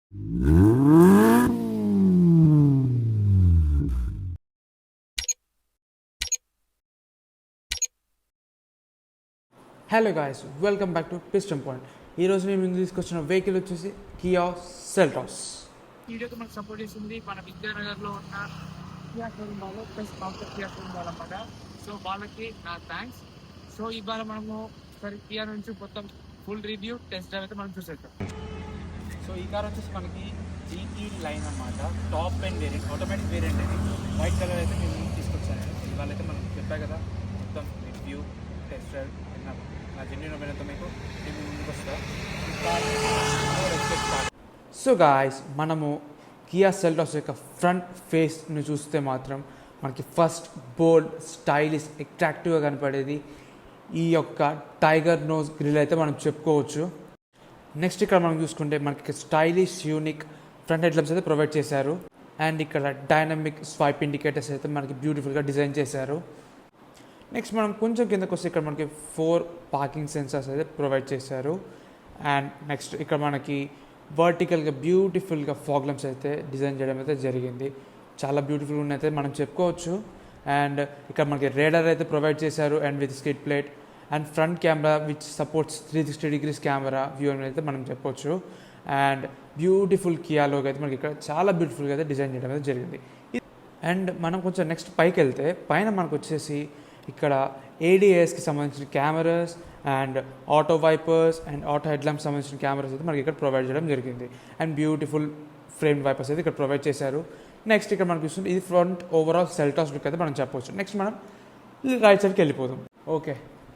Hello guys, welcome back to piston point. ఈరోజు నేను ముందు తీసుకొచ్చిన వెహికల్ వచ్చేసి కియా సెల్టాస్. వీడియోకి మనకు సపోర్ట్ చేసింది మన విద్యానగర్లో ఉన్న కియా షోరూమ్ వాళ్ళు ప్లస్ కాంప్లెక్స్ కియా షోరూమ్ వాళ్ళు అన్నమాట. సో వాళ్ళకి నా థ్యాంక్స్. సో ఇవాళ మనము సరే కియా నుంచి మొత్తం ఫుల్ రివ్యూ టెస్ట్ డ్రైవ్ అయితే మనం చూసేద్దాం. సో ఈ కార్ వచ్చేసి మనకి జీటీ లైన్ అన్నమాట, top and variant, automatic variant అది. వైట్ కలర్ అయితే మేము ముందు తీసుకొచ్చాను. ఇవాళ అయితే మనం చెప్పా కదా మొత్తం రివ్యూ టెస్ట్ డ్రైవ్ నా జెన్యున్ ఒపీనియన్తో మీకు మేము ముందుకు వస్తాం. సో గాయస్, మనము కియా సెల్టాస్ యొక్క ఫ్రంట్ ఫేస్ని చూస్తే మాత్రం మనకి ఫస్ట్ బోల్డ్, స్టైలిష్, అట్రాక్టివ్గా కనపడేది ఈ యొక్క టైగర్ నోస్ గ్రిల్ అయితే మనం చెప్పుకోవచ్చు. నెక్స్ట్ ఇక్కడ మనం చూసుకుంటే మనకి stylish, unique front head lamps అయితే ప్రొవైడ్ చేశారు. అండ్ ఇక్కడ డైనమిక్ స్వైప్ ఇండికేటర్స్ అయితే మనకి బ్యూటిఫుల్గా డిజైన్ చేశారు. నెక్స్ట్ మనం కొంచెం కిందకు వస్తే ఇక్కడ మనకి 4 పార్కింగ్ సెన్సార్స్ అయితే ప్రొవైడ్ చేశారు. అండ్ నెక్స్ట్ ఇక్కడ మనకి వర్టికల్గా బ్యూటిఫుల్గా ఫాగ్ ల్యాంప్స్ అయితే డిజైన్ చేయడం అయితే జరిగింది. చాలా బ్యూటిఫుల్గా ఉన్నైతే మనం చెప్పుకోవచ్చు. అండ్ ఇక్కడ మనకి రేడర్ అయితే ప్రొవైడ్ చేశారు and with skid plate and front camera which supports 360 degrees camera view అని అయితే మనం చెప్పొచ్చు. అండ్ బ్యూటిఫుల్ కియా లోగో అయితే మనకి ఇక్కడ చాలా బ్యూటిఫుల్గా అయితే డిజైన్ చేయడం అయితే జరిగింది. అండ్ మనం కొంచెం నెక్స్ట్ పైకి వెళ్తే పైన మనకు వచ్చేసి ఇక్కడ ఏడిఎస్కి సంబంధించిన cameras and auto wipers and auto head lamps సంబంధించిన కెమెరాస్ అయితే మనకి ఇక్కడ ప్రొవైడ్ చేయడం జరిగింది. అండ్ బ్యూటిఫుల్ ఫ్రేమ్ వైపర్స్ అయితే ఇక్కడ ప్రొవైడ్ చేశారు. నెక్స్ట్ ఇక్కడ మనకి చూస్తుంది ఇది ఫ్రంట్ ఓవరాల్ సెల్టాస్ లుక్ అయితే మనం చెప్పవచ్చు. నెక్స్ట్ మనం రైట్ సైడ్కి వెళ్ళిపోదాం. ఓకే,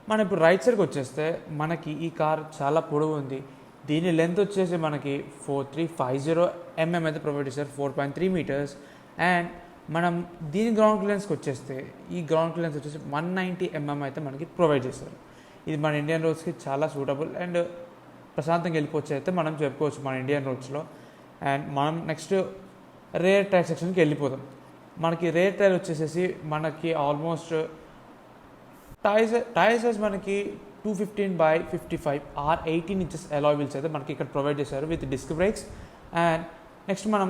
మనం ఇప్పుడు రైట్ సైడ్కి వచ్చేస్తే మనకి ఈ కార్ చాలా పొడవు ఉంది. దీని లెంత్ వచ్చేసి మనకి 4350 mm అయితే ప్రొవైడ్ చేశారు, 4.3 meters. అండ్ మనం దీని గ్రౌండ్ క్లియరెన్స్కి వచ్చేస్తే ఈ గ్రౌండ్ క్లియరెన్స్ వచ్చేసి 190 mm అయితే మనకి ప్రొవైడ్ చేశారు. ఇది మన ఇండియన్ రోడ్స్కి చాలా సూటబుల్ అండ్ ప్రశాంతంగా వెళ్ళిపోవచ్చు అయితే మనం చెప్పుకోవచ్చు మన ఇండియన్ రోడ్స్లో. అండ్ మనం నెక్స్ట్ రేర్ టైర్ సెక్షన్కి వెళ్ళిపోదాం. మనకి రేర్ టైర్ వచ్చేసేసి మనకి ఆల్మోస్ట్ టైర్ సైజ్ మనకి 215/55 or 18 inches alloy wheels అయితే మనకి ఇక్కడ ప్రొవైడ్ చేశారు with disc brakes. And next మనం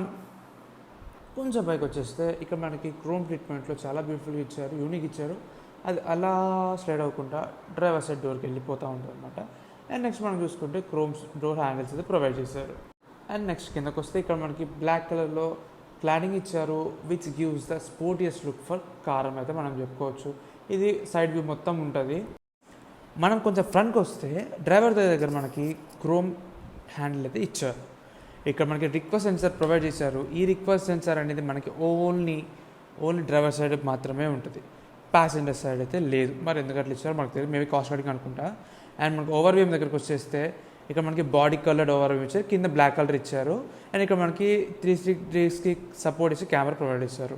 కొంచెం పైకి వచ్చేస్తే ఇక్కడ మనకి క్రోమ్ ట్రీట్మెంట్లో చాలా బ్యూటిఫుల్గా ఇచ్చారు, యూనిక్ ఇచ్చారు. అది అలా స్లైడ్ అవ్వకుండా డ్రైవర్ సైడ్ డోర్కి వెళ్ళిపోతూ ఉంటుంది అనమాట. అండ్ నెక్స్ట్ మనం చూసుకుంటే క్రోమ్ డోర్ హ్యాండిల్స్ అయితే ప్రొవైడ్ చేశారు. అండ్ నెక్స్ట్ కిందకు వస్తే ఇక్కడ మనకి బ్లాక్ కలర్లో క్లాడింగ్ ఇచ్చారు which gives the sportious look for car అయితే మనం చెప్పుకోవచ్చు. ఇది సైడ్ వ్యూ మొత్తం ఉంటుంది. మనం కొంచెం ఫ్రంట్కి వస్తే డ్రైవర్ దగ్గర మనకి క్రోమ్ హ్యాండిల్ అయితే ఇచ్చారు. ఇక్కడ మనకి రిక్వెస్ట్ సెన్సార్ ప్రొవైడ్ చేశారు. ఈ రిక్వెస్ట్ సెన్సార్ అనేది మనకి ఓన్లీ డ్రైవర్ సైడ్ మాత్రమే ఉంటుంది, ప్యాసింజర్ సైడ్ అయితే లేదు. మరి ఎందుకు అట్లా ఇచ్చారో మనకు తెలియదు, మేబీ కాస్ట్ కటింగ్ అనుకుంటా. అండ్ మనకి ఓవర్ వ్యూ దగ్గరికి వచ్చేస్తే ఇక్కడ మనకి బాడీ కలర్డ్ ఓవర్ వ్యూ ఇచ్చారు, కింద బ్లాక్ కలర్ ఇచ్చారు. అండ్ ఇక్కడ మనకి 360 degreesకి సపోర్ట్ ఇచ్చి కెమెరా ప్రొవైడ్ చేశారు.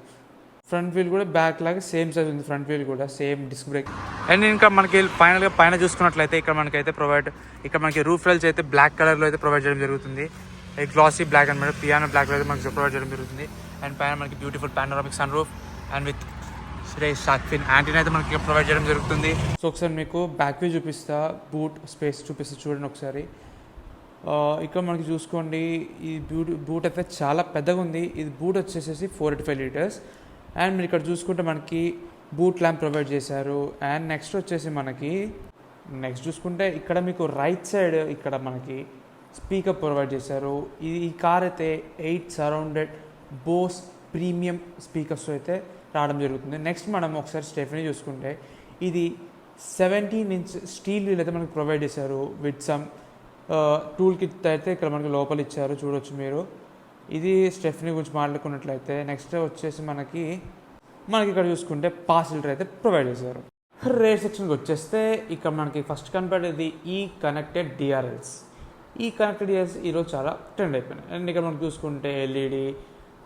ఫ్రంట్ వీల్ కూడా బ్యాక్ లాగా సేమ్ సైజ్ ఉంది, ఫ్రంట్ వీల్ కూడా సేమ్ డిస్క్ బ్రేక్. అండ్ ఇంకా మనకి ఫైనల్గా పైన చూసుకున్నట్లయితే ఇక్కడ మనకైతే ఇక్కడ మనకి రూఫ్ రైల్స్ అయితే బ్లాక్ కలర్లో అయితే ప్రొవైడ్ చేయడం జరుగుతుంది. గ్లాసీ బ్లాక్ అనమాట, పియానో బ్లాక్ అయితే మనకి ప్రొవైడ్ చేయడం జరుగుతుంది. అండ్ పైన మనకి beautiful panoramic sun roof and with shark fin antenna అయితే మనకి ప్రొవైడ్ చేయడం జరుగుతుంది. సో ఒకసారి మీకు బ్యాక్ వ్యూ చూపిస్తా, బూట్ స్పేస్ చూపిస్తా చూడండి ఒకసారి. ఇక్కడ మనకి చూసుకోండి ఈ బూట్ అయితే చాలా పెద్దగా ఉంది. ఇది బూట్ వచ్చేసేసి 485 liters. అండ్ మీరు ఇక్కడ చూసుకుంటే మనకి బూట్ ల్యాంప్ ప్రొవైడ్ చేశారు. అండ్ నెక్స్ట్ వచ్చేసి మనకి చూసుకుంటే ఇక్కడ మీకు రైట్ సైడ్ ఇక్కడ మనకి స్పీకర్ ప్రొవైడ్ చేశారు. ఈ కార్ అయితే 8 సరౌండెడ్ బోస్ ప్రీమియం స్పీకర్స్ అయితే రావడం జరుగుతుంది. నెక్స్ట్ మనం ఒకసారి స్టెఫనీ చూసుకుంటే ఇది 17 inch స్టీల్ వీల్ అయితే మనకి ప్రొవైడ్ చేశారు విత్ సమ్ టూల్ కిట్ అయితే ఇక్కడ మనకి లోపల ఇచ్చారు, చూడొచ్చు మీరు. ఇది స్టెఫనీ గురించి మాట్లాడుకున్నట్లయితే నెక్స్ట్ వచ్చేసి మనకి ఇక్కడ చూసుకుంటే పాసిల్టర్ అయితే ప్రొవైడ్ చేశారు. రేర్ సెక్షన్కి వచ్చేస్తే ఇక్కడ మనకి ఫస్ట్ కనపడేది ఈ కనెక్టెడ్ DRLs. ఈ కనెక్టెడ్ DRLs ఈరోజు చాలా ట్రెండ్ అయిపోయినాయి. అండ్ ఇక్కడ మనం చూసుకుంటే LED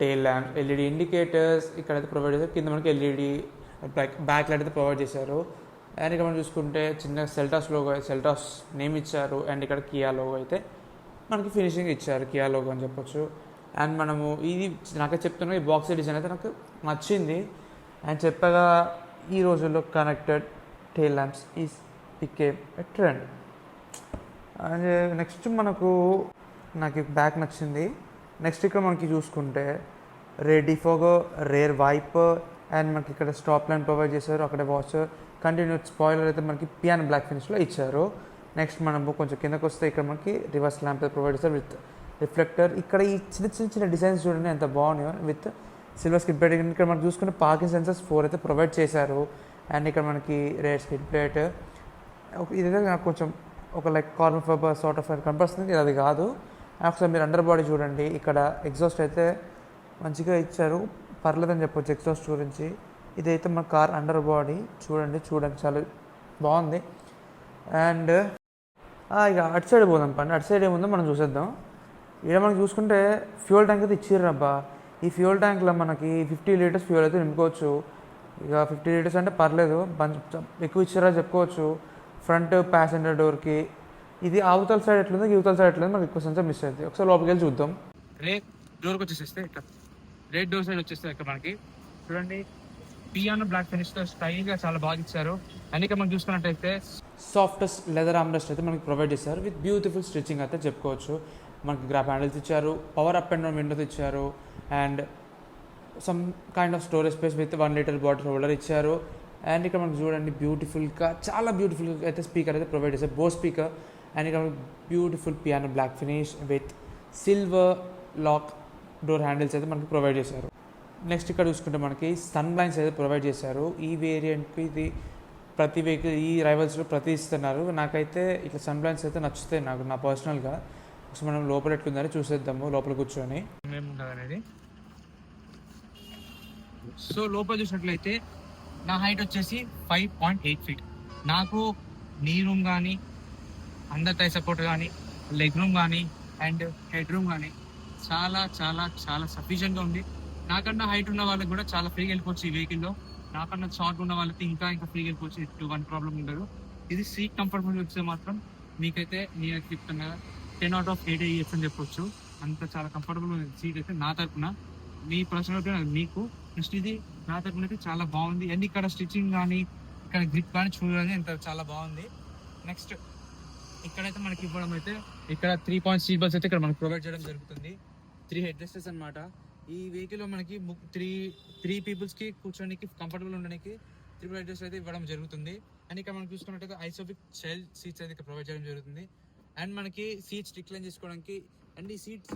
tail lamp, LED indicators ఇక్కడైతే ప్రొవైడ్ చేశారు. కింద మనకి ఎల్ఈడి బ్యాక్ లైట్ అయితే ప్రొవైడ్ చేశారు. అండ్ ఇక్కడ మనం చూసుకుంటే చిన్న సెల్టాస్ నేమ్ ఇచ్చారు. అండ్ ఇక్కడ కియా లోగో అయితే మనకి ఫినిషింగ్ ఇచ్చారు, కియా లోగో అని చెప్పొచ్చు. అండ్ మనము ఇది నాకే చెప్తున్నా, ఈ బాక్స్ డిజైన్ అయితే నాకు నచ్చింది. అండ్ చెప్పగా ఈ రోజుల్లో connected tail lamps is became a trend. And next నాకు బ్యాక్ నచ్చింది. నెక్స్ట్ ఇక్కడ మనకి చూసుకుంటే రేర్ డిఫోగో, రేర్ వైపర్ అండ్ మనకి ఇక్కడ స్టాప్ లైన్ ప్రొవైడ్ చేశారు. అక్కడ వాచర్, కంటిన్యూస్ స్పాయిలర్ అయితే మనకి పియానో బ్లాక్ ఫినిష్లో ఇచ్చారు. నెక్స్ట్ మనం కొంచెం కిందకు వస్తే ఇక్కడ మనకి రివర్స్ ల్యాంప్ ప్రొవైడ్ చేస్తారు విత్ రిఫ్లెక్టర్. ఇక్కడ ఈ చిన్న డిజైన్స్ చూడండి ఎంత బాగున్నాయో విత్ సిల్వర్ స్కిడ్ ప్లేట్. ఇక్కడ మనం చూసుకుంటే పార్కింగ్ సెన్సర్స్ 4 అయితే ప్రొవైడ్ చేశారు. అండ్ ఇక్కడ మనకి రేర్ స్కిడ్ ప్లేట్. ఇదైతే నాకు కొంచెం ఒక like carbon fibre sort of కనిపిస్తుంది, అది కాదు. ఒకసారి మీరు అండర్ బాడీ చూడండి, ఇక్కడ ఎగ్జాస్ట్ అయితే మంచిగా ఇచ్చారు, పర్లేదని చెప్పొచ్చు ఎగ్జాస్ట్ గురించి. ఇదైతే మన కార్ అండర్ బాడీ చూడండి చాలా బాగుంది. అండ్ ఇక అటు సైడ్ పోదాం పండి. అటు సైడ్ ఏముందో మనం చూసేద్దాం. ఇక్కడ మనం చూసుకుంటే ఫ్యూయల్ ట్యాంక్ అయితే ఇచ్చిర్రు అబ్బా. ఈ ఫ్యూయల్ ట్యాంక్లో మనకి 50 లీటర్స్ ఫ్యూయల్ అయితే నింపుకోవచ్చు. ఇక 50 లీటర్స్ అంటే పర్లేదు, ఎక్కువ ఇచ్చారా చెప్పుకోవచ్చు. ఫ్రంట్ ప్యాసింజర్ డోర్కి ఇది అవతల సైడ్ ఎట్లుందో యువతల సైడ్ ఎట్లుందో మనకి ఎక్కువ సెన్స్ మిస్ అవుతుంది. ఒకసారి లోపలికి వెళ్ళి చూద్దాం. రేట్ డోర్కి వచ్చేసేస్తే ఇక్కడ రేట్ డోర్ సైడ్ వచ్చేస్తే ఇక్కడ మనకి చూడండి పియానో బ్లాక్ ఫినిష్తో స్టైల్గా చాలా బాగా ఇచ్చారు. అండ్ ఇక్కడ మనం చూసుకున్నట్టయితే సాఫ్టెస్ట్ లెదర్ ఆర్మ్రెస్ట్ అయితే మనకి ప్రొవైడ్ చేశారు విత్ బ్యూటిఫుల్ స్టిచ్చింగ్ అయితే చెప్పుకోవచ్చు. మనకి గ్రాప్ హ్యాండిల్స్ ఇచ్చారు, power up and down windows ఇచ్చారు and some kind of storage space with 1 litre bottle holder ఇచ్చారు. అండ్ ఇక్కడ మనకి చూడండి చాలా బ్యూటిఫుల్గా అయితే స్పీకర్ అయితే ప్రొవైడ్ చేశారు, బోస్ స్పీకర్. అండ్ ఇక్కడ beautiful piano black finish with silver lock door handles అయితే మనకి ప్రొవైడ్ చేశారు. నెక్స్ట్ ఇక్కడ చూసుకుంటే మనకి సన్ బ్లైండ్స్ అయితే ప్రొవైడ్ చేశారు. ఈ వేరియంట్కి ఇది ప్రతి వెహికల్ ఈ రైవల్స్లో ప్రతి ఇస్తున్నారు. నాకైతే ఇట్లా సన్ బ్లైండ్స్ అయితే నచ్చుతాయి నా పర్సనల్గా. సో మనం లోపల ఎట్లుందని చూసేద్దాము లోపల కూర్చొని ఏముంటుంది అనేది. సో లోపల చూసినట్లయితే నా హైట్ వచ్చేసి 5.8 ఫీట్. నాకు నీ రూమ్ కానీ అండర్ థై సపోర్ట్ కానీ లెగ్ రూమ్ కానీ అండ్ హెడ్ రూమ్ కానీ చాలా చాలా చాలా సఫిషియెంట్గా ఉంది. నాకన్నా హైట్ ఉన్న వాళ్ళకి కూడా చాలా ఫ్రీగా వెళ్ళిపోవచ్చు ఈ వెహికల్లో. నాకన్నా షార్ట్ ఉన్న వాళ్ళకి ఇంకా ఫ్రీగా వెళ్ళిపోవచ్చు, ఎటువంటి ప్రాబ్లం ఉండదు. ఇది సీట్ కంఫర్టబుల్ వచ్చే మాత్రం మీకైతే నేను చెప్తున్నా 10 out of 8 ఇయర్స్ అని చెప్పొచ్చు. అంత చాలా కంఫర్టబుల్ సీట్ అయితే నా తరపున, మీ పర్సనల్ మీకు నెక్స్ట్ ఇది నా తరపున అయితే చాలా బాగుంది. అండ్ ఇక్కడ స్టిచ్చింగ్ కానీ ఇక్కడ గ్రిప్ కానీ చూడాలి ఎంత చాలా బాగుంది. నెక్స్ట్ ఇక్కడైతే మనకి ఇవ్వడం అయితే ఇక్కడ 3 point సీట్ బెల్ట్స్ అయితే ఇక్కడ మనకి ప్రొవైడ్ చేయడం జరుగుతుంది. 3 హెడ్ రెస్టెస్ అనమాట. ఈ వెహికల్లో మనకి 3 పీపుల్స్కి కూర్చోడానికి కంఫర్టబుల్ ఉండడానికి 3 హెడ్ రెస్ట్ అయితే ఇవ్వడం జరుగుతుంది. అండ్ ఇక్కడ మనం చూసుకున్నట్టయితే ఐసోఫిక్ చైల్డ్ సీట్స్ అయితే ఇక్కడ ప్రొవైడ్ చేయడం జరుగుతుంది. అండ్ మనకి సీట్స్ డిక్లైన్ చేసుకోవడానికి అండ్ ఈ సీట్స్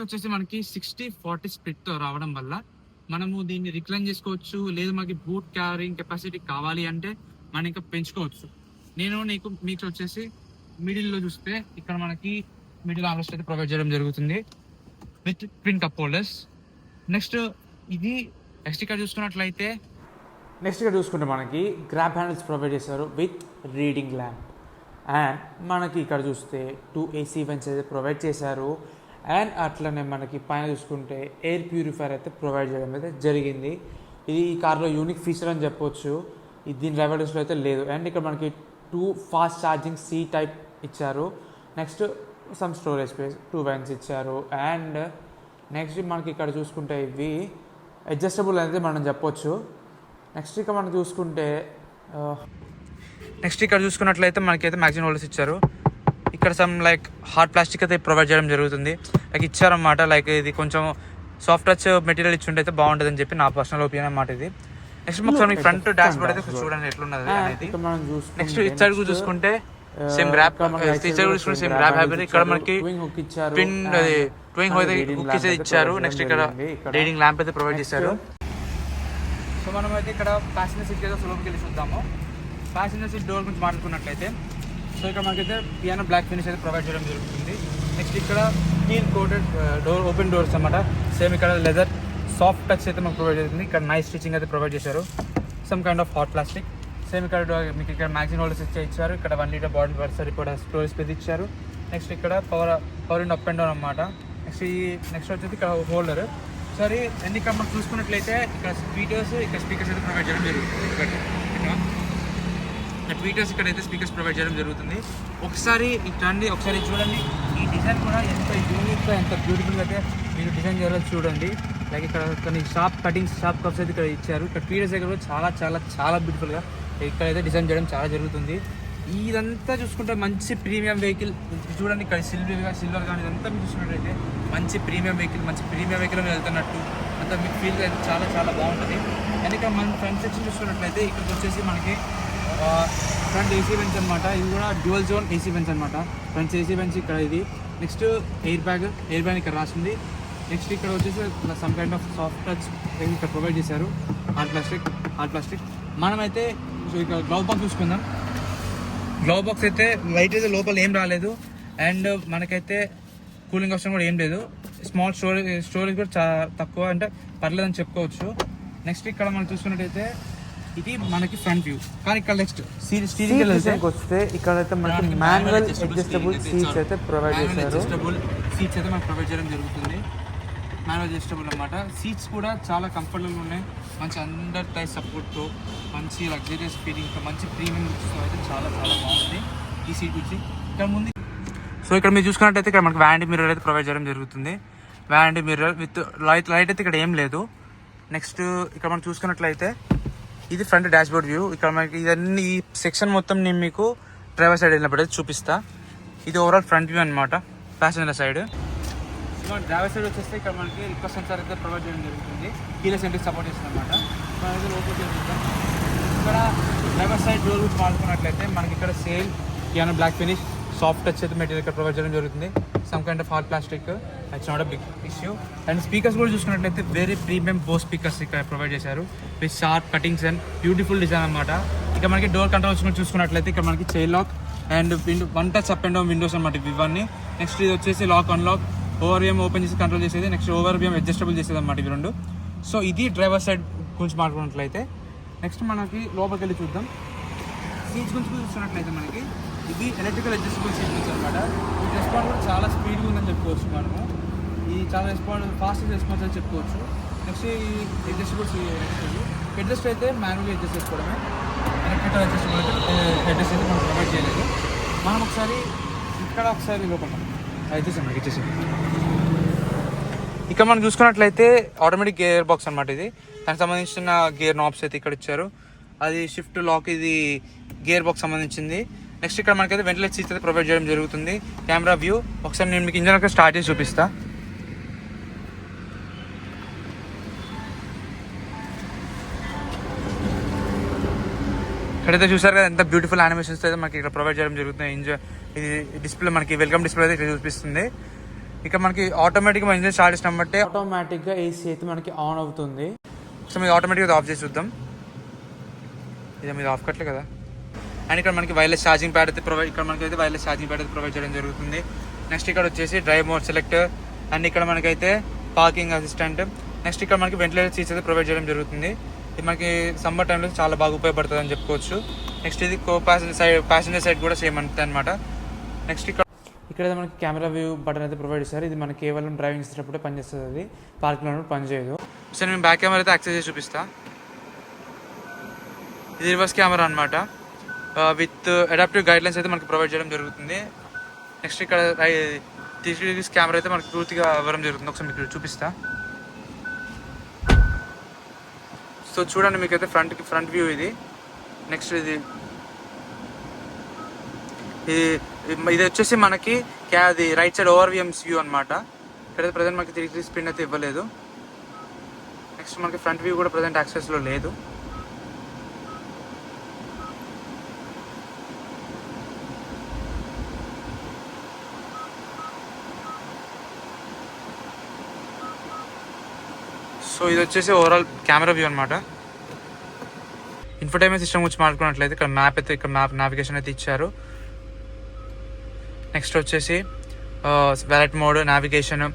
వచ్చేసి మనకి 60-40 స్ప్లిట్తో రావడం వల్ల మనము దీన్ని రిక్లైన్ చేసుకోవచ్చు. లేదు మనకి బూట్ క్యారింగ్ కెపాసిటీ కావాలి అంటే మనం ఇంకా పెంచుకోవచ్చు. మీకు వచ్చేసి మిడిల్లో చూస్తే ఇక్కడ మనకి మిడిల్ ఆర్మ్రెస్ట్ అయితే ప్రొవైడ్ చేయడం జరుగుతుంది with print cup holders. Next ఇక్కడ చూసుకున్నట్లయితే చూసుకుంటే మనకి గ్రాబ్ హ్యాండిల్స్ ప్రొవైడ్ చేశారు విత్ రీడింగ్ ల్యాంప్. అండ్ మనకి ఇక్కడ చూస్తే 2 AC వెంట్స్ అయితే ప్రొవైడ్ చేశారు. అండ్ అట్లనే మనకి పైన చూసుకుంటే ఎయిర్ ప్యూరిఫైయర్ అయితే ప్రొవైడ్ చేయడం అయితే జరిగింది. ఇది ఈ కార్లో యూనిక్ ఫీచర్ అని చెప్పొచ్చు, ఇది దీని డ్రైవర్స్లో అయితే లేదు. అండ్ ఇక్కడ మనకి 2 ఫాస్ట్ ఛార్జింగ్ C టైప్ ఇచ్చారు. Next some storage space 2 vents ఇచ్చారు. అండ్ నెక్స్ట్ మనకి ఇక్కడ చూసుకుంటే ఇవి అడ్జస్టబుల్ అయితే మనం చెప్పొచ్చు. నెక్స్ట్ ఇక్కడ చూసుకున్నట్లయితే మనకైతే మ్యాగ్జిన్ హోల్డర్స్ ఇచ్చారు. ఇక్కడ సమ్ లైక్ హార్డ్ ప్లాస్టిక్ అయితే ప్రొవైడ్ చేయడం జరుగుతుంది, లైక్ ఇచ్చారన్నమాట. లైక్ ఇది కొంచెం సాఫ్ట్ టచ్ మెటీరియల్ ఇచ్చి ఉంటే అయితే బాగుంటుంది అని చెప్పి నా పర్సనల్ ఒపీనియన్ అన్నమాట ఇది. నెక్స్ట్ ఒకసారి ఫ్రంట్ డాష్ బోర్డ్ అయితే చూడండి ఎట్లున్నది అనేది. నెక్స్ట్ ఇటు చూసుకుంటే సేమ్ గ్రాబ్ హ్యాబిట్. ఇక్కడ మనకి ట్వింగ్ హుక్ ఇచ్చారు. నెక్స్ట్ ఇక్కడ రీడింగ్ ల్యాంప్ అయితే ప్రొవైడ్ చేశారు. సో మనం అయితే ఇక్కడ ప్యాసింజర్ సీట్ అయితే సులభకి వెళ్ళి చూద్దాము. ప్యాసింజర్ సీట్ డోర్ గురించి మాట్లాడుకున్నట్లయితే సో ఇక్కడ మనకైతే పియానో బ్లాక్ ఫినిష్ అయితే ప్రొవైడ్ చేయడం జరుగుతుంది. నెక్స్ట్ ఇక్కడ స్టీల్ కోటెడ్ ఓపెన్ డోర్స్ అన్నమాట. సేమ్ ఇక్కడ లెదర్ సాఫ్ట్ టచ్ అయితే మనకు ప్రొవైడ్ చేస్తుంది. ఇక్కడ నైస్ స్టిచ్చింగ్ అయితే ప్రొవైడ్ చేశారు, some kind of hot plastic. Same ఇక్కడ మీకు ఇక్కడ మ్యాగ్జిన్ హోల్డర్స్ ఇచ్చారు. ఇక్కడ 1 లీటర్ బాటిల్ వర్సర్ ఇప్పుడు స్టోరేజ్ స్పేస్ ఇచ్చారు. నెక్స్ట్ ఇక్కడ power and up and down అన్నమాట. నెక్స్ట్ వచ్చేసి ఇక్కడ హోల్డర్ సరే. అండ్ ఇక్కడ మనం చూసుకున్నట్లయితే ఇక్కడ స్పీకర్స్ అయితే ప్రొవైడ్ చేయడం జరుగుతుంది. ట్వీటర్స్ ఇక్కడైతే స్పీకర్స్ ప్రొవైడ్ చేయడం జరుగుతుంది. ఒకసారి చూడండి, ఈ డిజైన్ కూడా ఎంత యూనిక్గా ఎంత బ్యూటిఫుల్గా అయితే మీరు డిజైన్ చేయాలో చూడండి. లైక్ ఇక్కడ కొన్ని షార్ప్ కప్స్ అయితే ఇక్కడ ఇచ్చారు. ఇక్కడ ట్వీటర్స్ దగ్గర కూడా చాలా చాలా చాలా బ్యూటిఫుల్గా ఇక్కడైతే డిజైన్ చేయడం చాలా జరుగుతుంది. ఇదంతా చూసుకుంటే మంచి ప్రీమియం వెహికల్ చూడండి. ఇక్కడ సిల్వర్ కానీ ఇదంతా మీరు చూసుకున్నట్టయితే మంచి ప్రీమియం వెహికల్ వెళ్తున్నట్టు అంతా మీకు ఫీల్ అయితే చాలా చాలా బాగుంటుంది. అండ్ ఇక్కడ మనం ఫ్రంట్ సెక్షన్ చూసుకున్నట్లయితే ఇక్కడికి వచ్చేసి మనకి ఫ్రంట్ ఏసీ బెంచ్ అనమాట. ఇది కూడా డ్యూయల్ జోన్ ఏసీ బెంచ్ అనమాట. ఫ్రంట్ ఏసీ బెంచ్ ఇక్కడ ఇది. నెక్స్ట్ ఎయిర్ బ్యాగ్ ఇక్కడ రాసింది. నెక్స్ట్ ఇక్కడ వచ్చేసి some kind of soft touch ఇక్కడ ప్రొవైడ్ చేశారు. Hard plastic. మనమైతే ఇక్కడ గ్లవ్ బాక్స్ చూసుకుందాం. గ్లవ్ బాక్స్ అయితే లైట్ అయితే లోపల ఏం రాలేదు. అండ్ మనకైతే కూలింగ్ ఆప్షన్ కూడా ఏం లేదు. స్మాల్ స్టోరేజ్ కూడా చాలా తక్కువ, అంటే పర్లేదని చెప్పుకోవచ్చు. నెక్స్ట్ ఇక్కడ మనం చూసుకున్నట్టయితే ఇది మనకి ఫ్రంట్ వ్యూ. కానీ ఇక్కడ నెక్స్ట్ స్టీరింగ్ వస్తే ఇక్కడైతే మనకి మాన్యువల్ అడ్జస్టబుల్ సీట్స్ అయితే ప్రొవైడ్ చేశారు. సీట్స్ అయితే మనకు ప్రొవైడ్ చేయడం జరుగుతుంది. మాన్యువల్ అడ్జస్టబుల్ అన్నమాట. సీట్స్ కూడా చాలా కంఫర్టబుల్గా ఉన్నాయి. మంచి అండర్ థై సపోర్ట్తో మంచి లగ్జరియస్ ఫీలింగ్తో మంచి ప్రీమియం లుక్స్తో అయితే చాలా చాలా బాగుంది ఈ సీట్ వచ్చి. ఇక్కడ ముందు సో ఇక్కడ మీరు చూసుకున్నట్టయితే ఇక్కడ మనకి వ్యాండీ మిర్రర్ అయితే ప్రొవైడ్ చేయడం జరుగుతుంది. వ్యాండీ మిర్రర్ విత్ లైట్ అయితే ఇక్కడ ఏం లేదు. నెక్స్ట్ ఇక్కడ మనం చూసుకున్నట్లయితే ఇది ఫ్రంట్ డాష్ బోర్డ్ వ్యూ. ఇక్కడ మనకి ఇదన్నీ ఈ సెక్షన్ మొత్తం నేను మీకు డ్రైవర్ సైడ్ వెళ్ళినప్పుడు చూపిస్తా. ఇది ఓవరాల్ ఫ్రంట్ వ్యూ అనమాట, ప్యాసింజర్ సైడ్. డ్రైవర్ సైడ్ వచ్చేస్తే ఇక్కడ మనకి రిక్వెస్ట్ సెన్సార్ అయితే ప్రొవైడ్ చేయడం జరుగుతుంది. కీలెస్ ఎంట్రీ సపోర్ట్ చేస్తుంది అనమాట. మనమైతే లోపలికి చూద్దాం. ఇక్కడ డ్రైవర్ సైడ్ డోర్ గురించి మాట్లాడుకున్నట్లయితే మనకి ఇక్కడ సేల్ piano black finish soft touch అయితే మెటీరియల్ ఇక్కడ ప్రొవైడ్ చేయడం జరుగుతుంది. Some kind of hard plastic, it's not a big issue. And speakers కూడా చూసుకున్నట్లయితే వెరీ ప్రీమియం బోస్ స్పీకర్స్ ఇక్కడ ప్రొవైడ్ చేశారు with sharp cuttings and beautiful design అనమాట. ఇక మనకి డోర్ కంట్రోల్స్ కూడా చూసుకున్నట్లయితే ఇక్కడ మనకి chain lock and one touch up and down windows అనమాట ఇవన్నీ. నెక్స్ట్ ఇది వచ్చేసి లాక్ అన్లాక్, ఓవర్విఎం ఓపెన్ చేసి కంట్రోల్ చేసేది, నెక్స్ట్ ఓవర్విఎం అడ్జస్టబుల్ చేసేది అనమాట ఇవి రెండు. సో ఇది డ్రైవర్ సైడ్ గురించి మాట్లాడుకున్నట్లయితే నెక్స్ట్ మనకి లోపలికి వెళ్ళి చూద్దాం. సీట్స్ గురించి చూస్తున్నట్లయితే మనకి ఇది ఎలక్ట్రికల్ అడ్జస్టబుల్ సీట్స్ అనమాట. ఈ రెస్పాన్స్ కూడా చాలా స్పీడ్గా ఉందని చెప్పుకోవచ్చు. మనము ఈ చాలా ఫాస్ట్ రెస్పాన్స్ అని చెప్పుకోవచ్చు. నెక్స్ట్ ఈ అడ్జస్టబుల్ హెడ్రెస్ట్ అయితే మాన్యువల్గా అడ్జస్ట్ చేసుకోవడమే. ఎలక్ట్రికల్ అడ్జస్టబుల్ అయితే హెడ్రెస్ట్ అయితే మనం ప్రొవైడ్ చేయలేదు. మనం ఒకసారి ఇక్కడ ఒకసారి లోపల ఇచ్చేసాం. ఇక్కడ మనం చూసుకున్నట్లయితే ఆటోమేటిక్ గేర్ బాక్స్ అనమాట ఇది. దానికి సంబంధించిన గేర్ నాబ్స్ అయితే ఇక్కడ ఇచ్చారు. అది షిఫ్ట్ లాక్, ఇది గేర్ బాక్స్ సంబంధించింది. నెక్స్ట్ ఇక్కడ మనకైతే వెంటిలేటర్ సీట్స్ అయితే ప్రొవైడ్ చేయడం జరుగుతుంది. కెమెరా వ్యూ ఒకసారి నేను మీకు ఇంజన్ స్టార్ట్ చేసి చూపిస్తా. ఇక్కడైతే చూసారు కదా ఎంత బ్యూటిఫుల్ యానిమేషన్స్ అయితే మనకి ఇక్కడ ప్రొవైడ్ చేయడం జరుగుతుంది. ఇది డిస్ప్లే మనకి వెల్కమ్ డిస్ప్లే అయితే ఇక్కడ చూపిస్తుంది. ఇక మనకి ఆటోమేటిక్గా ఇంజిన్ స్టార్ట్ చేసినాం బట్టి ఆటోమేటిక్గా ఏసీ అయితే మనకి ఆన్ అవుతుంది. సో మీరు ఆటోమేటిక్గా ఆఫ్ చేసి చూద్దాం. ఇదే మీరు ఆఫ్ కట్టలే కదా. అండ్ ఇక్కడ మనకి వైర్లెస్ ఛార్జింగ్ ప్యాడ్ అయితే వైర్లెస్ ఛార్జింగ్ ప్యాడ్ అయితే ప్రొవైడ్ చేయడం జరుగుతుంది. నెక్స్ట్ ఇక్కడ వచ్చేసి డ్రైవ్ మోడ్ సెలెక్ట్, అండ్ ఇక్కడ మనకైతే పార్కింగ్ అసిస్టెంట్. నెక్స్ట్ ఇక్కడ మనకి వెంటిలేటర్ సీట్స్ అయితే ప్రొవైడ్ చేయడం జరుగుతుంది. ఇది మనకి సమ్మర్ టైంలో చాలా బాగా ఉపయోగపడుతుంది అని చెప్పుకోవచ్చు. నెక్స్ట్ ఇది ప్యాసింజర్ సైడ్ కూడా సేమ్ అంతే అనమాట. నెక్స్ట్ ఇక్కడ మనకి కెమెరా వ్యూ బటన్ అయితే ప్రొవైడ్ చేస్తారు. ఇది మనకి కేవలం డ్రైవింగ్ చేసేటప్పుడే పనిచేస్తుంది, అది పార్కింగ్లో పనిచేయదు. సో నేను బ్యాక్ కెమెరా అయితే యాక్సెస్ చేసి చూపిస్తా. ఇది రివర్స్ కెమెరా అనమాట. విత్ అడాప్టివ్ గైడ్లైన్స్ అయితే మనకి ప్రొవైడ్ చేయడం జరుగుతుంది. నెక్స్ట్ ఇక్కడ 360 డిగ్రీస్ కెమెరా అయితే మనకి పూర్తిగా ఇవ్వడం జరుగుతుంది. ఒకసారి మీకు చూపిస్తా. సో చూడండి, మీకైతే ఫ్రంట్ వ్యూ ఇది. నెక్స్ట్ ఇది వచ్చేసి మనకి అది రైట్ సైడ్ ఓవర్విఎంస్ వ్యూ అనమాట. ఇక్కడైతే ప్రజెంట్ మనకి 360 స్క్రీన్ అయితే ఇవ్వలేదు. నెక్స్ట్ మనకి ఫ్రంట్ వ్యూ కూడా ప్రజెంట్ యాక్సెస్లో లేదు. సో ఇది వచ్చేసి ఓవరాల్ కెమెరా వ్యూ అనమాట. ఇన్ఫోటైన్మెంట్ సిస్టమ్ గురించి మాట్లాడుకున్నట్లయితే ఇక్కడ మ్యాప్ నావిగేషన్ అయితే ఇచ్చారు. నెక్స్ట్ వచ్చేసి valet mode, navigation,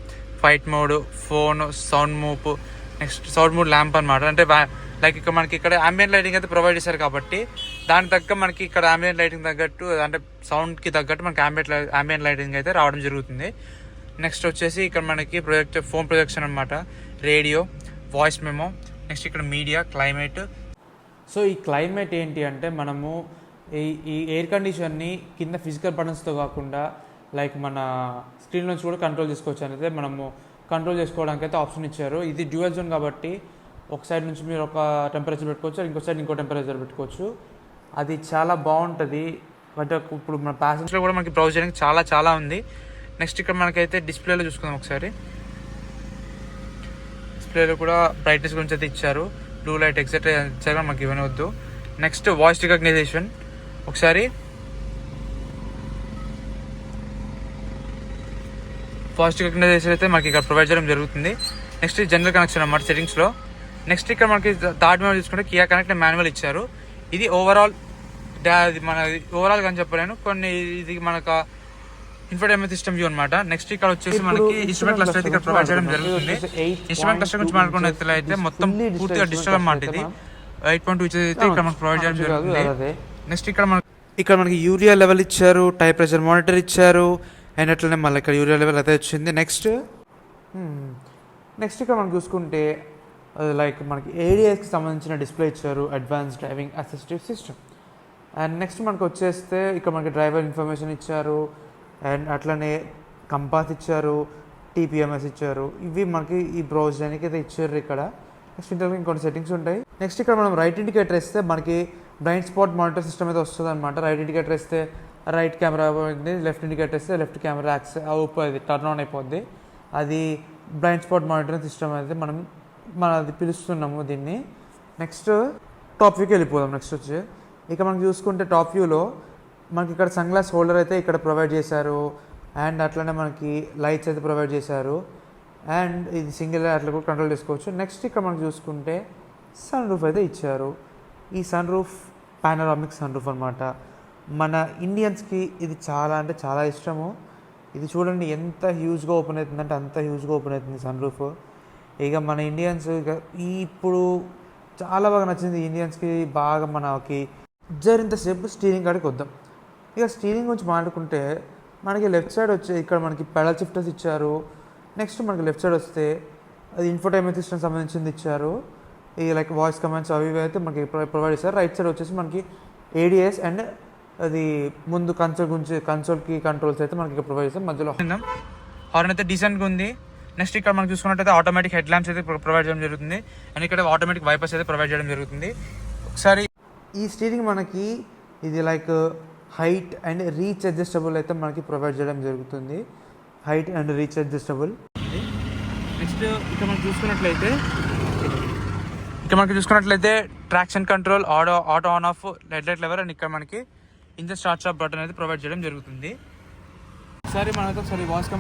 fight mode, phone, sound move, next sound mood lamp అనమాట. అంటే లైక్ ఇక్కడ మనకి ఇక్కడ అంబియంట్ లైటింగ్ అయితే ప్రొవైడ్ చేశారు కాబట్టి దానికి తగ్గ మనకి ఇక్కడ అంబియంట్ లైటింగ్ తగ్గట్టు, అంటే సౌండ్కి తగ్గట్టు మనకి అంబియంట్ లైటింగ్ అయితే రావడం జరుగుతుంది. నెక్స్ట్ వచ్చేసి ఇక్కడ మనకి ఫోన్ ప్రొజెక్షన్ అనమాట, రేడియో, వాయిస్ మెమో, నెక్స్ట్ ఇక్కడ మీడియా, క్లైమేట్. సో ఈ క్లైమేట్ ఏంటి అంటే మనము ఈ ఎయిర్ కండిషన్ని కింద ఫిజికల్ బటన్స్తో కాకుండా లైక్ మన స్క్రీన్ నుంచి కూడా కంట్రోల్ చేసుకోవచ్చు అనేది మనము కంట్రోల్ చేసుకోవడానికి అయితే ఆప్షన్ ఇచ్చారు. ఇది డ్యూయల్ జోన్ కాబట్టి ఒక సైడ్ నుంచి మీరు ఒక టెంపరేచర్ పెట్టుకోవచ్చు, ఇంకో సైడ్ ఇంకో టెంపరేచర్ పెట్టుకోవచ్చు. అది చాలా బాగుంటుంది. బట్ ఇప్పుడు మన ప్యాసింజర్లో కూడా మనకి బ్రౌజ్ చేయడానికి చాలా చాలా ఉంది. నెక్స్ట్ ఇక్కడ మనకైతే డిస్ప్లేలో చూసుకుందాం ఒకసారి. డిస్ప్లేలో కూడా బ్రైట్నెస్ గురించి అయితే ఇచ్చారు, బ్లూ లైట్ ఎక్సెట్రా ఇచ్చారు, మనకి ఇవన్నీ వద్దు. నెక్స్ట్ వాయిస్ రికగ్నైజేషన్ ఒకసారి. వాయిస్ రికగ్నైజేషన్ అయితే మనకి ఇక్కడ ప్రొవైడ్ చేయడం జరుగుతుంది. నెక్స్ట్ జనరల్ కనెక్షన్ అన్నమాట సెట్టింగ్స్లో. నెక్స్ట్ ఇక్కడ మనకి థర్డ్ మాన్యువల్ చూసుకుంటే కియా కనెక్ట్ మాన్యువల్ ఇచ్చారు. ఇది ఓవరాల్ మన ఓవరాల్ అని చెప్పలేను, కొన్ని ఇది మనకు ఇన్ఫర్టైన్మెంట్ సిస్టమ్ వ్యూ అనమాట. నెక్స్ట్ ఇక్కడ వచ్చేసి మనకి ఇన్స్ట్రుమెంట్ క్లస్టర్ అయితే ఇక్కడ ప్రొవైడ్ చేయడం జరుగుతుంది. ఇన్స్ట్రుమెంట్ క్లస్టర్ గురించి మాట్లాడుకున్నట్లయితే మొత్తం పూర్తిగా డిజిటల్ అన్నమాట. ఇది 8.2 అయితే ఇక్కడ మనకు ప్రొవైడ్ చేయడం జరుగుతుంది. నెక్స్ట్ ఇక్కడ మనకి యూరియా లెవెల్ ఇచ్చారు, టైప్ ప్రెషర్ మానిటర్ ఇచ్చారు, అండ్ అట్లనే మళ్ళీ ఇక్కడ యూరియా లెవెల్ అయితే వచ్చింది. నెక్స్ట్ ఇక్కడ మనం చూసుకుంటే లైక్ మనకి ఏడిఎస్కి సంబంధించిన డిస్ప్లే ఇచ్చారు, advance driving assistive system. And next మనకు వచ్చేస్తే ఇక్కడ మనకి డ్రైవర్ ఇన్ఫర్మేషన్ ఇచ్చారు, అండ్ అట్లనే కంపాస్ ఇచ్చారు, టీపీఎంఎస్ ఇచ్చారు. ఇవి మనకి ఈ బ్రౌజ్ చేయడానికి అయితే ఇచ్చారు ఇక్కడ. నెక్స్ట్ ఇంటర్ ఇంకొన్ని సెట్టింగ్స్ ఉంటాయి. నెక్స్ట్ ఇక్కడ మనం రైట్ ఇండికేటర్ ఇస్తే మనకి బ్లైండ్ స్పాట్ మానిటర్ సిస్టమ్ అయితే వస్తుంది అనమాట. రైట్ ఇండికేటర్ ఇస్తే రైట్ కెమెరా అవుతుంది, లెఫ్ట్ ఇండికేటర్ ఇస్తే లెఫ్ట్ కెమెరా అది టర్న్ ఆన్ అయిపోద్ది. అది బ్లైండ్ స్పాట్ మానిటరింగ్ సిస్టమ్ అయితే మనది పిలుస్తున్నాము దీన్ని. నెక్స్ట్ టాప్ వ్యూకి వెళ్ళిపోదాం. నెక్స్ట్ వచ్చి ఇక మనకి చూసుకుంటే టాప్ వ్యూలో మనకి ఇక్కడ సన్ గ్లాస్ హోల్డర్ అయితే ఇక్కడ ప్రొవైడ్ చేశారు, అండ్ అట్లనే మనకి లైట్స్ అయితే ప్రొవైడ్ చేశారు, అండ్ ఇది సింగిల్ అట్లా కూడా కంట్రోల్ చేసుకోవచ్చు. నెక్స్ట్ ఇక్కడ మనకి చూసుకుంటే సన్ రూఫ్ అయితే ఇచ్చారు. ఈ sun roof panoramic sun roof అనమాట. మన ఇండియన్స్కి ఇది చాలా అంటే చాలా ఇష్టము. ఇది చూడండి ఎంత హ్యూజ్గా ఓపెన్ అవుతుందంటే అంత హ్యూజ్గా ఓపెన్ అవుతుంది సన్ రూఫ్. ఇక మన ఇండియన్స్ ఇప్పుడు చాలా బాగా నచ్చింది ఇండియన్స్కి బాగా. మనకి ఇంతసేపు స్టీరింగ్ కాడికి వద్దాం. ఇక స్టీరింగ్ గురించి మాట్లాడుకుంటే మనకి లెఫ్ట్ సైడ్ వచ్చి ఇక్కడ మనకి పెడల్ షిఫ్టర్స్ ఇచ్చారు. నెక్స్ట్ మనకి లెఫ్ట్ సైడ్ వస్తే అది ఇన్ఫోటైన్మెంట్ సిస్టమ్ సంబంధించింది ఇచ్చారు. ఈ లైక్ వాయిస్ కమాండ్స్ అవి అయితే మనకి ప్రొవైడ్ చేస్తారు. రైట్ సైడ్ వచ్చేసి మనకి ఏడిఎస్ అండ్ అది ముందు కన్సోల్కి కంట్రోల్స్ అయితే మనకి ప్రొవైడ్ చేస్తారు. మధ్యలో హార్న్ అయితే డీసెంట్గా ఉంది. నెక్స్ట్ ఇక్కడ మనం చూసుకున్నట్టయితే ఆటోమేటిక్ హెడ్ ల్యాంప్స్ అయితే ప్రొవైడ్ చేయడం జరుగుతుంది, అండ్ ఇక్కడ ఆటోమేటిక్ వైపర్స్ అయితే ప్రొవైడ్ చేయడం జరుగుతుంది. ఒకసారి ఈ స్టీరింగ్ మనకి ఇది like height and reach adjustable అయితే మనకి ప్రొవైడ్ చేయడం జరుగుతుంది. Height and reach adjustable. Next ఇక్కడ మనం చూసుకున్నట్లయితే traction control, auto on off, headlight lever, and ఇక్కడ మనకి ఇంజన్ స్టార్ట్ స్టాప్ బటన్ అయితే ప్రొవైడ్ చేయడం జరుగుతుంది. ఒకసారి మనతో ఒకసారి వాయిస్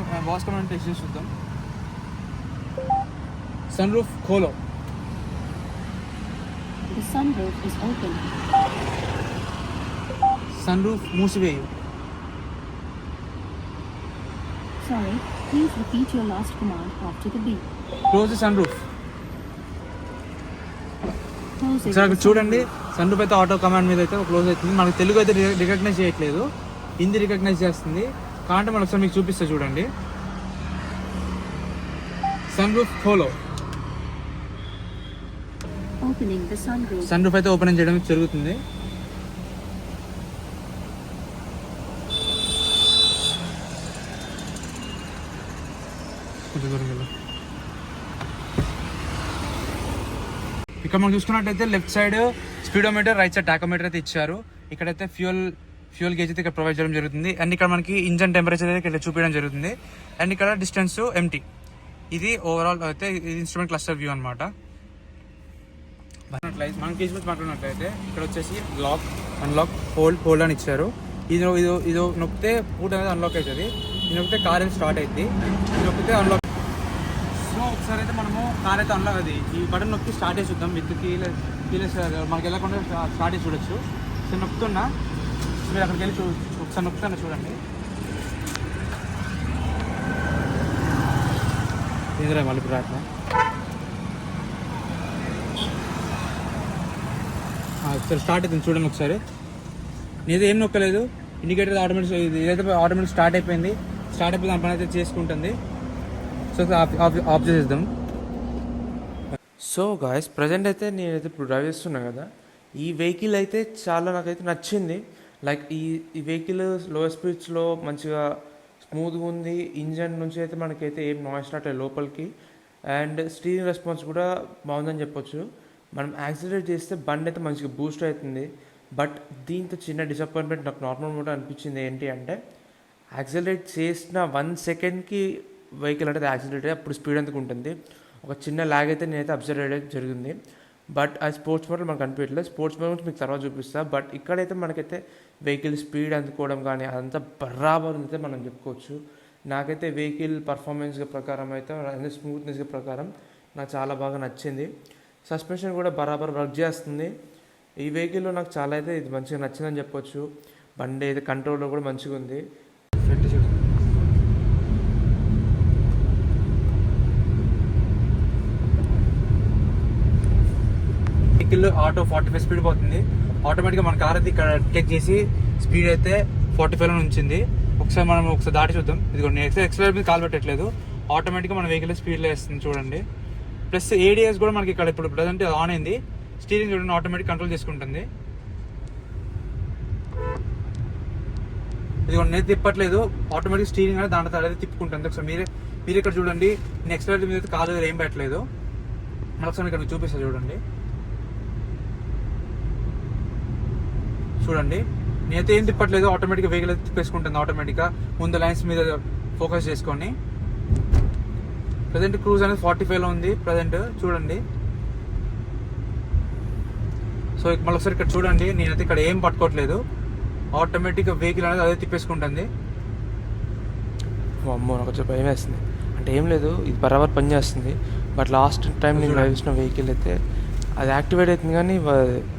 కమాండ్ టెస్ట్ చేసి చూద్దాం. సన్ రూఫ్ ఖోలో. The sunroof is open. Sunroof మూసివేయు. Sorry, please repeat your last command after the beep. Close the sunroof. Closing sir the ఇక్కడ చూడండి, సన్ రూఫ్ అయితే ఆటో కమాండ్ మీద అయితే close అవుతుంది. మనకు తెలుగు అయితే రికగ్నైజ్ చేయట్లేదు, హిందీ రికగ్నైజ్ చేస్తుంది. కాబట్టి మనం ఒకసారి మీకు చూపిస్తా చూడండి. సన్ రూఫ్ ఖోలో. Opening the sunroof. Sunroof అయితే ఓపెన్ చేయడం జరుగుతుంది. ఇక్కడ మనం చూసుకున్నట్టయితే left side speedometer, right side tachometer అయితే ఇచ్చారు. ఇక్కడైతే ఫ్యూయల్ గేజ్ అయితే ఇక్కడ ప్రొవైడ్ చేయడం జరుగుతుంది, అండ్ ఇక్కడ మనకి ఇంజన్ టెంపరేచర్ అయితే ఇక్కడ చూపించడం జరుగుతుంది, అండ్ ఇక్కడ డిస్టెన్స్ ఎంటీ. ఇది ఓవరాల్ అయితే ఇది ఇన్స్ట్రుమెంట్ క్లస్టర్ వ్యూ అనమాట. మనం కేసు గురించి మాట్లాడినట్లయితే ఇక్కడ వచ్చేసి లాక్, అన్లాక్, హోల్డ్ అని ఇచ్చారు. ఇది నొక్కితే పూట అనేది అన్లాక్ అవుతుంది, ఇది నొక్కితే కార్ అయితే స్టార్ట్ అవుతుంది, ఇది నొక్కితే అన్లాక్. సో ఒకసారి అయితే మనము కార్ అయితే అన్లాక్ అది ఈ బటన్ నొక్కి స్టార్ట్ చేసి చూద్దాం. విత్ కీలెస్ మనకి వెళ్ళకుండా స్టార్ట్ చేసి చూడొచ్చు. సో నొక్కుతున్నా, మీరు అక్కడికి వెళ్ళి ఒకసారి నొక్కుతున్నా చూడండి. ఎదురా మళ్ళీ రాట్లా ఒకసారి స్టార్ట్ అవుతుంది చూడండి. ఒకసారి నేనైతే ఏం నొక్కలేదు, ఇండికేటర్ ఆటోమేటిక్, ఇదైతే ఆటోమేటిక్ స్టార్ట్ అయిపోయింది. స్టార్ట్ అయిపోయి దాని పని అయితే చేసుకుంటుంది. సో ఆఫ్ చేసేద్దాం. సో గాయస్ ప్రజెంట్ అయితే నేనైతే ఇప్పుడు డ్రైవ్ చేస్తున్నా కదా, ఈ వెహికల్ అయితే చాలా నాకైతే నచ్చింది. లైక్ ఈ వెహికల్ లో స్పీడ్స్లో మంచిగా స్మూత్గా ఉంది. ఇంజన్ నుంచి అయితే మనకైతే ఏం నాయిస్ రావట్లేదు లోపలికి, అండ్ స్టీరింగ్ రెస్పాన్స్ కూడా బాగుందని చెప్పొచ్చు. మనం యాక్సిలరేట్ చేస్తే బండి అయితే మంచిగా బూస్ట్ అవుతుంది. బట్ దీంతో చిన్న డిసప్పాయింట్మెంట్ నాకు నార్మల్ మోడ్ అనిపించింది ఏంటి అంటే, యాక్సిలరేట్ చేసిన 1 సెకండ్కి వెహికల్ అంటే యాక్సిలరేట్ అప్పుడు స్పీడ్ ఎందుకు ఉంటుంది, ఒక చిన్న ల్యాగ్ అయితే నేనైతే అబ్జర్వ్ చేయడం జరిగింది. బట్ అది స్పోర్ట్స్ మోడ్లో మనకు అనిపించట్లేదు. స్పోర్ట్స్ మోడ్ గురించి మీకు తర్వాత చూపిస్తా. బట్ ఇక్కడైతే మనకైతే వెహికల్ స్పీడ్ అందుకోవడం కానీ అదంతా బరాబర్ అయితే మనం చెప్పుకోవచ్చు. నాకైతే వెహికల్ పర్ఫార్మెన్స్ ప్రకారం అయితే స్మూత్నెస్ ప్రకారం నాకు చాలా బాగా నచ్చింది. సస్పెన్షన్ కూడా బరాబర్ వర్క్ చేస్తుంది. ఈ వెహికల్లో నాకు చాలా అయితే ఇది మంచిగా నచ్చిందని చెప్పొచ్చు. బండి అయితే కంట్రోల్లో కూడా మంచిగా ఉంది. ఫ్రంట్ చూడు, వెహికల్ ఆటో 45 స్పీడ్ పోతుంది. ఆటోమేటిక్గా మన కార్ అయితే ఇక్కడ డిటెక్ట్ చేసి స్పీడ్ అయితే 45 ఉంచింది. ఒకసారి దాటి చూద్దాం. ఇదిగో నేను ఎక్సలరేటర్ మీద కాల్ పెట్టట్లేదు, ఆటోమేటిక్గా మన వెహికల్ స్పీడ్లో వేస్తుంది చూడండి. ప్లస్ ADS కూడా మనకి ఇక్కడ ఇప్పుడు ప్రజెంట్ ఆన్ అయింది. స్టీరింగ్ చూడండి ఆటోమేటిక్ కంట్రోల్ చేసుకుంటుంది. ఇదిగో నేను తిప్పట్లేదు, ఆటోమేటిక్ స్టీరింగ్ అనేది దాంట్లో తడైతే తిప్పుకుంటుంది. ఒకసారి మీరు ఇక్కడ చూడండి, నేను ఎక్సలరేటర్ మీద అయితే కాలు ఏం పెట్టలేదు. మరొకసారి ఇక్కడ చూపిస్తాను చూడండి. నేనైతే ఏం తిప్పట్లేదు, ఆటోమేటిక్గా వెహికల్ అయితే తిప్పేసుకుంటుంది. ఆటోమేటిక్గా ముందు లైన్స్ మీద ఫోకస్ చేసుకొని ప్రజెంట్ క్రూజ్ అనేది 45లో ఉంది ప్రజెంట్ చూడండి. సో మళ్ళీ ఒకసారి ఇక్కడ చూడండి, నేనైతే ఇక్కడ ఏం పట్టుకోవట్లేదు, ఆటోమేటిక్గా వెహికల్ అనేది అదే తిప్పేసుకుంటుంది. అమ్మో నాకు కొంచెం భయం వేస్తుంది. అంటే ఏం లేదు, ఇది బరాబర్ పని చేస్తుంది. బట్ లాస్ట్ టైం నేను డ్రైవ్ చేసిన వెహికల్ అయితే అది యాక్టివేట్ అవుతుంది కానీ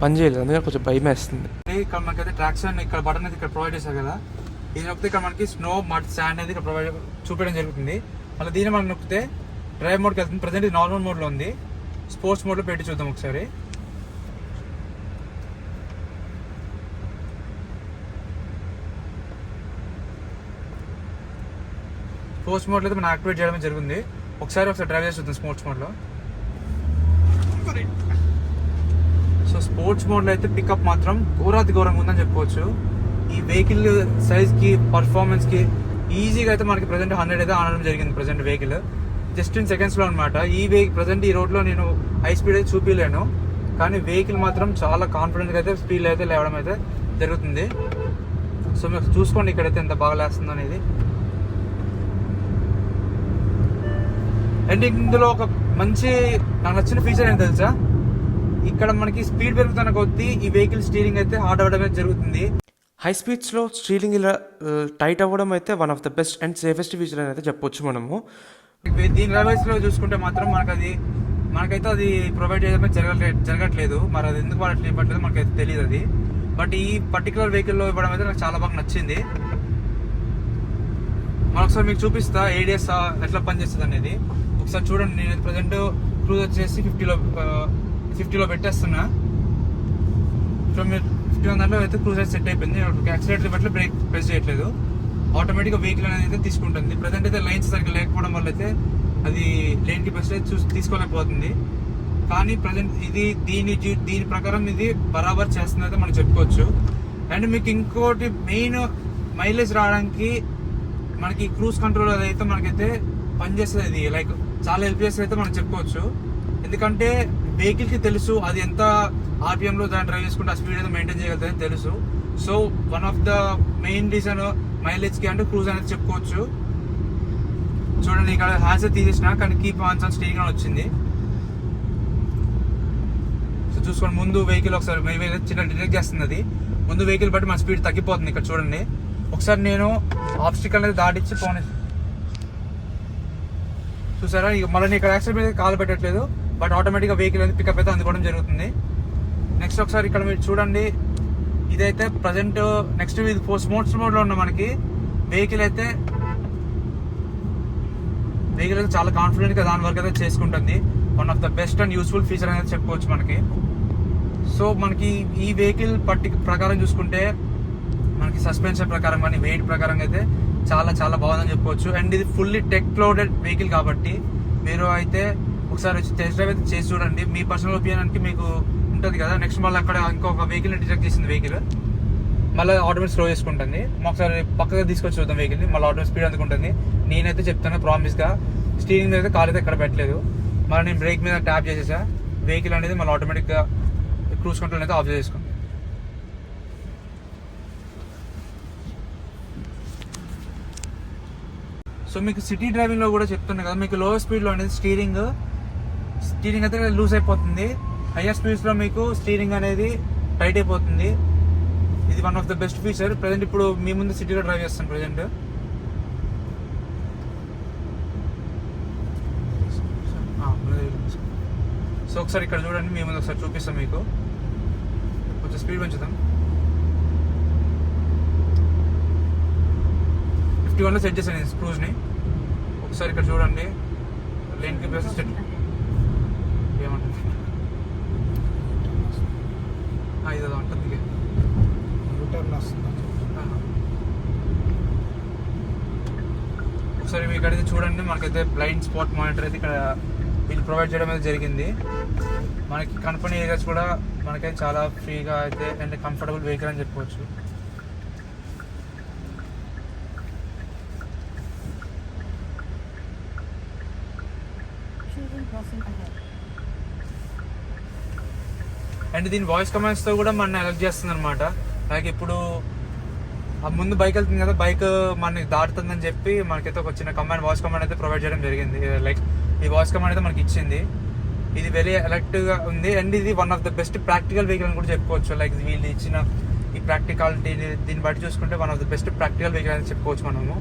పని చేయలేదు, అందుకని కొంచెం భయం వేస్తుంది. ఇక్కడ మనకైతే ట్రాక్షన్ ఇక్కడ బటన్ అయితే ఇక్కడ ప్రొవైడ్ చేశారు కదా, ఇది నొక్కితే ఇక్కడ మనకి స్నో మడ్ శాండ్ అనేది ఇక్కడ ప్రొవైడ్ చూపించడం జరుగుతుంది. మళ్ళీ దీన్ని మనం నొక్కితే డ్రైవ్ మోడ్కి వెళ్తుంది. ప్రజెంట్ ఇది నార్మల్ మోడ్లో ఉంది, స్పోర్ట్స్ మోడ్లో పెట్టి చూద్దాం ఒకసారి. స్పోర్ట్స్ మోడ్లో అయితే మనం యాక్టివేట్ చేయడం జరిగింది. ఒకసారి డ్రైవ్ చేసి చూద్దాం స్పోర్ట్స్ మోడ్లో. సో స్పోర్ట్స్ మోడ్లో అయితే పికప్ మాత్రం ఘోరంగా ఉందని చెప్పుకోవచ్చు. ఈ వెహికల్ సైజ్కి పర్ఫార్మెన్స్కి ఈజీగా అయితే మనకి ప్రజెంట్ 100 అయితే ఆనడం జరిగింది. ప్రజెంట్ వెహికల్ జస్ట్ ఇన్ సెకండ్స్లో అనమాట. ప్రజెంట్ ఈ రోడ్లో నేను హై స్పీడ్ అయితే చూపించలేను, కానీ వెహికల్ మాత్రం చాలా కాన్ఫిడెంట్గా అయితే స్పీడ్ అయితే లేవడం అయితే జరుగుతుంది. సో మీరు చూసుకోండి ఇక్కడైతే ఎంత బాగా లేస్తుంది అనేది. అండ్ ఇందులో ఒక మంచి నాకు నచ్చిన ఫీచర్ ఏంటి తెలుసా, ఇక్కడ మనకి స్పీడ్ పెరుగుతున్న కొద్దీ ఈ వెహికల్ స్టీరింగ్ అయితే హార్డ్ అవ్వడం అయితే జరుగుతుంది. హై స్పీడ్స్లో స్టీరింగ్ ఇలా టైట్ అవ్వడం అయితే one of the best and safest feature అని అయితే చెప్పొచ్చు మనము. దీని రైల్వేస్లో చూసుకుంటే మాత్రం మనకైతే అది ప్రొవైడ్ చేయడం జరగట్లేదు. మరి అది ఎందుకు ఇవ్వట్లేదు మనకైతే తెలియదు అది. బట్ ఈ పర్టికులర్ వెహికల్లో ఇవ్వడం అయితే నాకు చాలా బాగా నచ్చింది. మరొకసారి మీకు చూపిస్తా ADS ఎట్లా పనిచేస్తుంది అనేది. ఒకసారి చూడండి, నేను ప్రజెంట్ క్రూజ్ వచ్చేసి 50లో పెట్టేస్తున్నా. సో మీరు 50 దాంట్లో అయితే క్రూజ్ అయితే సెట్ అయిపోయింది. యాక్సిలేటర్ బట్టి బ్రేక్ ప్రెస్ చేయట్లేదు, ఆటోమేటిక్గా వెహికల్ అనేది అయితే తీసుకుంటుంది. ప్రజెంట్ అయితే లైన్స్ సరిగ్గా లేకపోవడం వల్ల అయితే అది లేన్ కెపాసిటీ తీసుకోలేకపోతుంది. కానీ ప్రజెంట్ ఇది దీని ప్రకారం ఇది బరాబర్ చేస్తుంది అయితే మనం చెప్పుకోవచ్చు. అండ్ మీకు ఇంకోటి మెయిన్ మైలేజ్ రావడానికి మనకి క్రూజ్ కంట్రోల్ అదైతే మనకైతే పనిచేస్తుంది. ఇది లైక్ చాలా హెల్ప్ చేస్తుంది అయితే మనం చెప్పుకోవచ్చు. ఎందుకంటే వెహికల్కి తెలుసు అది ఎంత RPMలో దాన్ని డ్రైవ్ చేసుకుంటే ఆ స్పీడ్ అయితే మెయింటైన్ చేయగలుగుతుంది తెలుసు. So one of the main reason మైలేజ్కి అంటే క్రూజ్ అనేది చెప్పుకోవచ్చు. చూడండి ఇక్కడ హ్యాండ్స్ తీసేసిన కానీ కీప్ ఆన్ స్టీరింగ్ అని వచ్చింది. సో చూసుకోండి, ముందు వెహికల్ ఒకసారి చిన్న డిటెక్ట్ చేస్తుంది. అది ముందు వెహికల్ బట్టి మన స్పీడ్ తగ్గిపోతుంది. ఇక్కడ చూడండి, ఒకసారి నేను ఆబ్స్టికల్ అనేది దాటిచ్చి పోనీ చూసారా, మళ్ళీ ఇక్కడ యాక్సిడెంట్ మీద కాలు పెట్టట్లేదు, బట్ ఆటోమేటిక్గా వెహికల్ అనేది పికప్ అయితే అందుకోవడం జరుగుతుంది. నెక్స్ట్ ఒకసారి ఇక్కడ మీరు చూడండి, ఇదైతే ప్రజెంట్ నెక్స్ట్ ఇది స్పోర్ట్స్ మోడ్లో ఉన్న మనకి వెహికల్ అయితే చాలా కాన్ఫిడెంట్గా దాని వరకు అయితే చేసుకుంటుంది. One of the best and useful feature అనేది చెప్పుకోవచ్చు మనకి. సో మనకి ఈ వెహికల్ ప్రకారం చూసుకుంటే మనకి సస్పెన్షన్ ప్రకారం కానీ వెయిట్ ప్రకారం అయితే చాలా బాగుందని చెప్పుకోవచ్చు. అండ్ ఇది ఫుల్లీ టెక్ లోడెడ్ వెహికల్ కాబట్టి మీరు అయితే ఒకసారి వచ్చి టెస్ట్ డ్రైవ్ అయితే చేసి చూడండి. మీ పర్సనల్ ఒపీనియన్కి మీకు ఉంటుంది కదా. నెక్స్ట్ మళ్ళీ అక్కడ ఇంకొక వెహికల్ని డిటెక్ట్ చేసింది వెహికల్ మళ్ళీ ఆటోమేటిక్ స్లో చేసుకుంటుంది. ఒకసారి పక్కగా తీసుకొచ్చి చూద్దాం వెహికల్ని, మళ్ళీ ఆటోమేటిక్ స్పీడ్ అందుకుంటుంది. నేనైతే చెప్తాను ప్రామిస్గా, స్టీరింగ్ మీద కార్ అయితే ఎక్కడ పెట్టలేదు. మళ్ళీ నేను బ్రేక్ మీద ట్యాప్ చేసేసా, వెహికల్ అనేది మళ్ళీ ఆటోమేటిక్గా క్రూజ్ కంట్రోల్ అయితే ఆఫ్ చేసుకోండి. సో మీకు సిటీ డ్రైవింగ్లో కూడా చెప్తున్నా కదా, మీకు లోవర్ స్పీడ్లో అనేది స్టీరింగ్ అయితే లూజ్ అయిపోతుంది, హయ్యర్ స్పీడ్స్లో మీకు స్టీరింగ్ అనేది టైట్ అయిపోతుంది. ఇది one of the best feature. Present ఇప్పుడు మీ ముందు సిటీలో డ్రైవ్ చేస్తాను ప్రజెంట్. సో ఒకసారి ఇక్కడ చూడండి, మీ ముందు ఒకసారి చూపిస్తాం మీకు. కొంచెం స్పీడ్ పెంచుదాం. 51లో సెట్ చేశాను నేను క్రూజ్ని. ఒకసారి ఇక్కడ చూడండి, లేన్కి ప్లస్ సెట్ ఏమంటుంది ఇది అది ఉంటుంది. ఒకసారి మీకు అడిగితే చూడండి, మనకైతే బ్లైండ్ స్పాట్ మానిటర్ అయితే ఇక్కడ వీళ్ళు ప్రొవైడ్ చేయడం అయితే జరిగింది. మనకి కనపడని ఏరియాస్ కూడా మనకైతే చాలా ఫ్రీగా అయితే అండ్ కంఫర్టబుల్ వెహికల్ అని చెప్పుకోవచ్చు. Children crossing ahead. అండ్ దీని వాయిస్ కమాండ్స్తో కూడా మన అలర్ట్ చేస్తుంది అనమాట. లైక్ ఇప్పుడు ఆ ముందు బైక్ వెళ్తుంది కదా, బైక్ మనకి దాటుతుందని చెప్పి మనకైతే ఒక చిన్న కమాండ్, వాయిస్ కమాండ్ అయితే ప్రొవైడ్ చేయడం జరిగింది. లైక్ ఈ వాయిస్ కమాండ్ అయితే మనకి ఇచ్చింది. ఇది వెరీ అలర్ట్గా ఉంది అండ్ ఇది one of the best practical vehicle అని కూడా చెప్పుకోవచ్చు. లైక్ వీళ్ళు ఇచ్చిన ఈ ప్రాక్టికాలిటీ దీన్ని బట్టి చూసుకుంటే one of the best practical vehicle అని చెప్పుకోవచ్చు మనము.